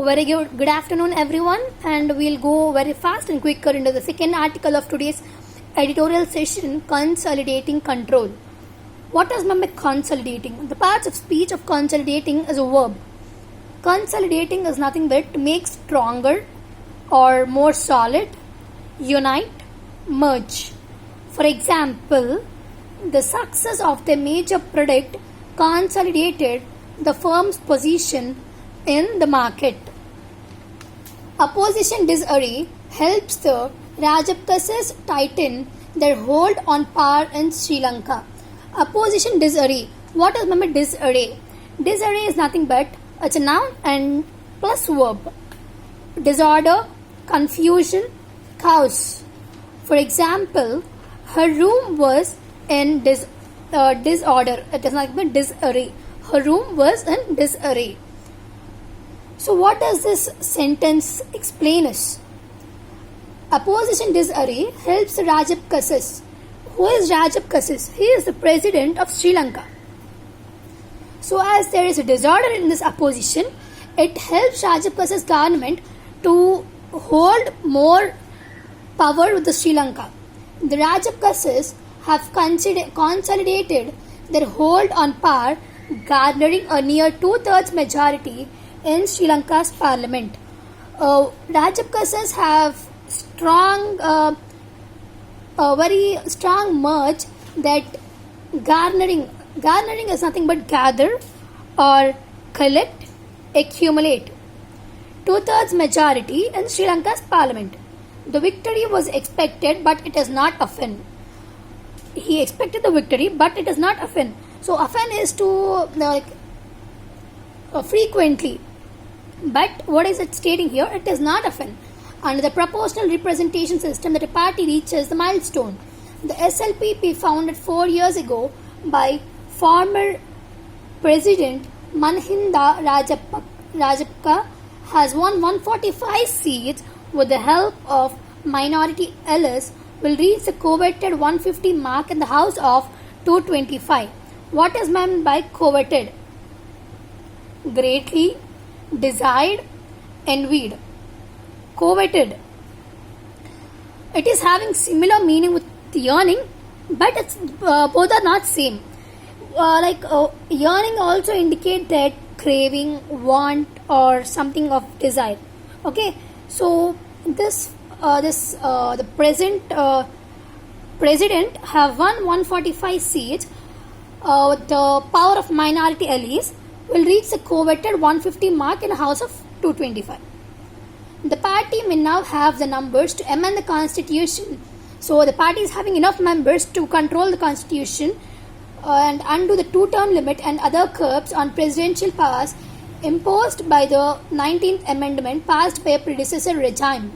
Very good afternoon, everyone, and we'll go very fast and quicker into the second article of today's editorial session, Consolidating Control. What does mean by consolidating? The parts of speech of consolidating is a verb. Consolidating is nothing but to make stronger or more solid, unite, merge. For example, the success of the major product consolidated the firm's position in the market. Opposition disarray helps the Rajapaksas tighten their hold on power in Sri Lanka. Opposition disarray. What is meant by disarray? Disarray is nothing but it's a noun and plus verb. Disorder, confusion, chaos. For example, her room was in disorder. It is nothing but disarray. Her room was in disarray. So what does this sentence explain us? Opposition disarray helps the Rajapaksas. Who is Rajapaksas? He is the president of Sri Lanka. So as there is a disorder in this opposition, it helps Rajapaksas government to hold more power with the Sri Lanka. The Rajapaksas have consolidated their hold on power, garnering a near 2/3 majority in Sri Lanka's parliament. Rajapaksas have very strong merge that garnering is nothing but gather or collect, accumulate. 2/3 majority in Sri Lanka's parliament. The victory was expected, but it is not often. He expected the victory, but it is not often. So often is to frequently. But what is it stating here? It is not often. Under the proportional representation system, that a party reaches the milestone. The SLPP, founded 4 years ago by former President Mahinda Rajapaksa, has won 145 seats with the help of minority allies, will reach the coveted 150 mark in the House of 225. What is meant by coveted? Greatly, desired, envied. Coveted. It is having similar meaning with yearning, but it's both are not same. Yearning also indicate that craving, want, or something of desire. Okay, so the present president have won 145 seats with the power of minority allies, will reach the coveted 150 mark in a House of 225. The party may now have the numbers to amend the constitution. So the party is having enough members to control the constitution and undo the 2-term limit and other curbs on presidential powers imposed by the 19th Amendment passed by a predecessor regime.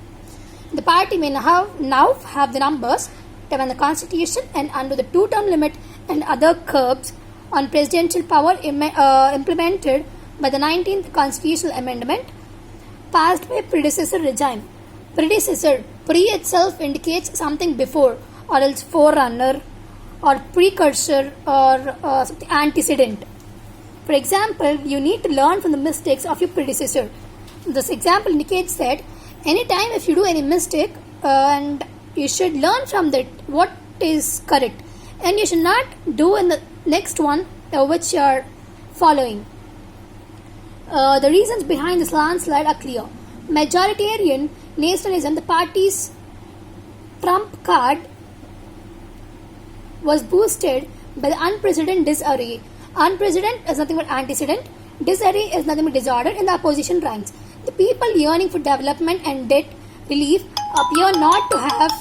The party may now have the numbers to amend the constitution and undo the 2-term limit and other curbs on presidential power implemented by the 19th Constitutional Amendment passed by predecessor regime. Predecessor, pre itself indicates something before, or else forerunner, or precursor, or something antecedent. For example, you need to learn from the mistakes of your predecessor. This example indicates that anytime if you do any mistake, and you should learn from that what is correct, and you should not do in the next one which you are following. The reasons behind this landslide are clear. Majoritarian nationalism, the party's trump card, was boosted by the unprecedented disarray. Unprecedented is nothing but antecedent. Disarray is nothing but disorder in the opposition ranks. The people yearning for development and debt relief appear not to have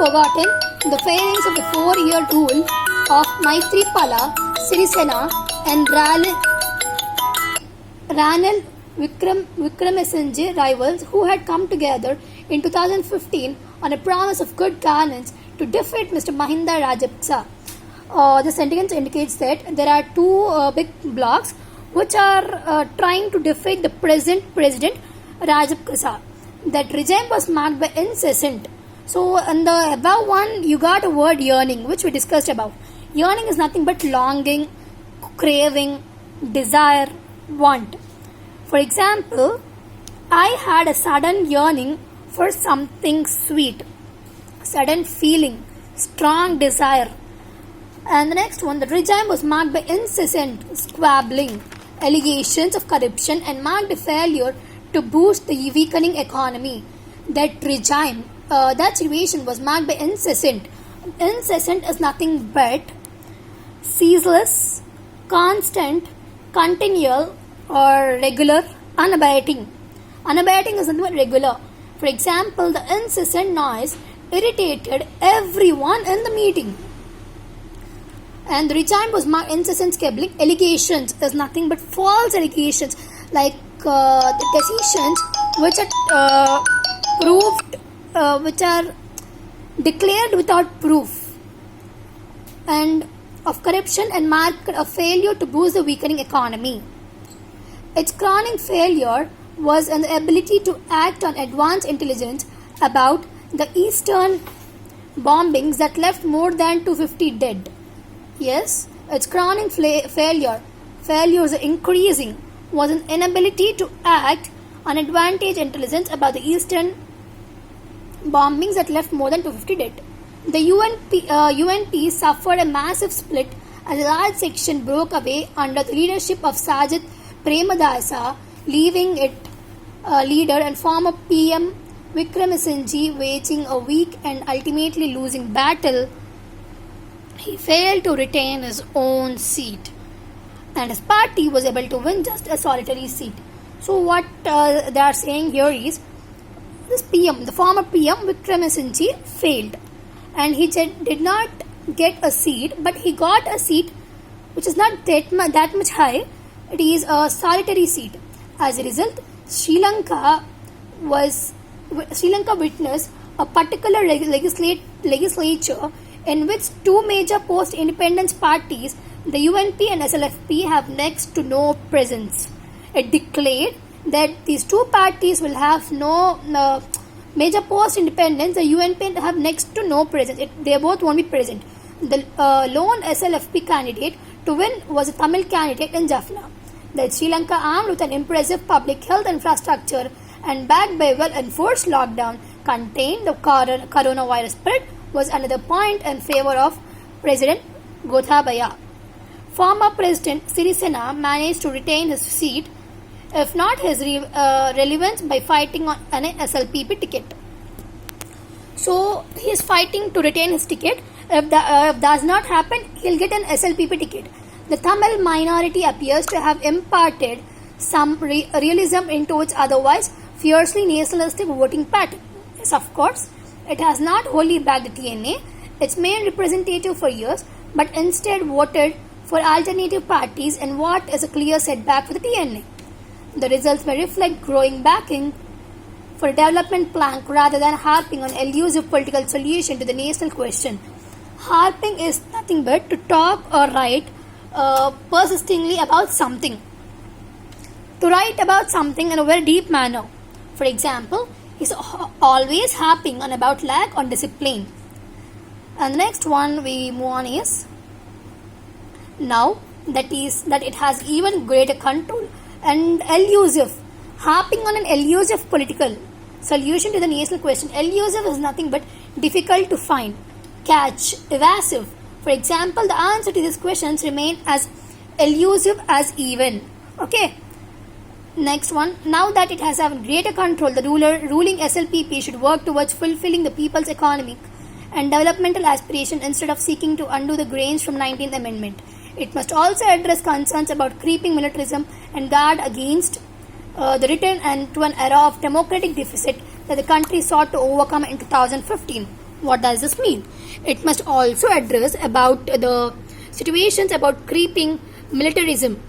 forgotten the failings of the 4-year rule of Maithripala Sirisena and Ranil Wickremesinghe rivals, who had come together in 2015 on a promise of good governance to defeat Mr. Mahinda Rajapaksa. The sentence indicates that there are two big blocks which are trying to defeat the present President Rajapaksa. That regime was marked by incessant. So in the above one, you got a word yearning, which we discussed above. Yearning is nothing but longing, craving, desire, want. For example, I had a sudden yearning for something sweet, sudden feeling, strong desire. And the next one, the regime was marked by incessant squabbling, allegations of corruption, and marked a failure to boost the weakening economy. That regime, that situation was marked by incessant. Incessant is nothing but ceaseless, constant, continual, or regular, unabating. Unabating is nothing but regular. For example, the incessant noise irritated everyone in the meeting. And the regime was marked incessant scabbling. Allegations is nothing but false allegations, like the decisions which are which are declared without proof, and of corruption, and marked a failure to boost the weakening economy. Its crowning failure was an ability to act on advanced intelligence about the eastern bombings that left more than 250 dead. Yes, its crowning failures are increasing, was an inability to act on advantage intelligence about the eastern bombings that left more than 250 dead. The UNP suffered a massive split as a large section broke away under the leadership of Sajid Premadasa, leaving its leader and former PM Wickremesinghe waging a weak and ultimately losing battle. He failed to retain his own seat, and his party was able to win just a solitary seat. So what they are saying here is, this PM, the former PM Wickremesinghe, failed, and he did not get a seat, but he got a seat which is not that much high. It is a solitary seat. As a result, Sri Lanka witnessed a particular legislature in which two major post-independence parties, the UNP and SLFP, have next to no presence. It declared that these two parties will have no major post-independence. The UNP have next to no presence. They both won't be present. The lone SLFP candidate to win was a Tamil candidate in Jaffna. That Sri Lanka, armed with an impressive public health infrastructure and backed by well-enforced lockdown, contained the coronavirus spread, was another point in favor of President Gotabaya. Former President Sirisena managed to retain his seat, if not his relevance, by fighting on an SLPP ticket. So he is fighting to retain his ticket. If that does not happen, he will get an SLPP ticket. The Tamil minority appears to have imparted some realism into its otherwise fiercely nationalistic voting pattern. Yes, of course, it has not wholly backed the TNA, its main representative, for years, but instead voted for alternative parties in what is a clear setback for the TNA. The results may reflect growing backing for a development plank rather than harping on elusive political solution to the national question. Harping is nothing but to talk or write persistingly about something. To write about something in a very deep manner. For example, he's always harping on about lack of discipline. And the next one we move on is, now that it has even greater control and elusive, harping on an elusive political solution to the national question. Elusive is nothing but difficult to find, catch, evasive. For example, the answer to these questions remain as elusive as even. Okay. Next one, now that it has have greater control, the ruling SLPP should work towards fulfilling the people's economic and developmental aspiration instead of seeking to undo the grains from 19th Amendment. It must also address concerns about creeping militarism and guard against the return and to an era of democratic deficit that the country sought to overcome in 2015. What does this mean? It must also address about the situations about creeping militarism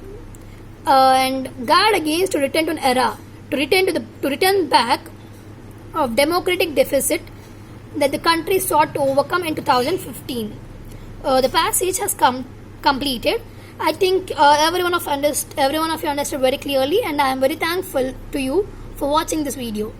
and guard against to return to an era, to return back of democratic deficit that the country sought to overcome in 2015. The passage has completed. I think every one of you understood very clearly, and I am very thankful to you for watching this video.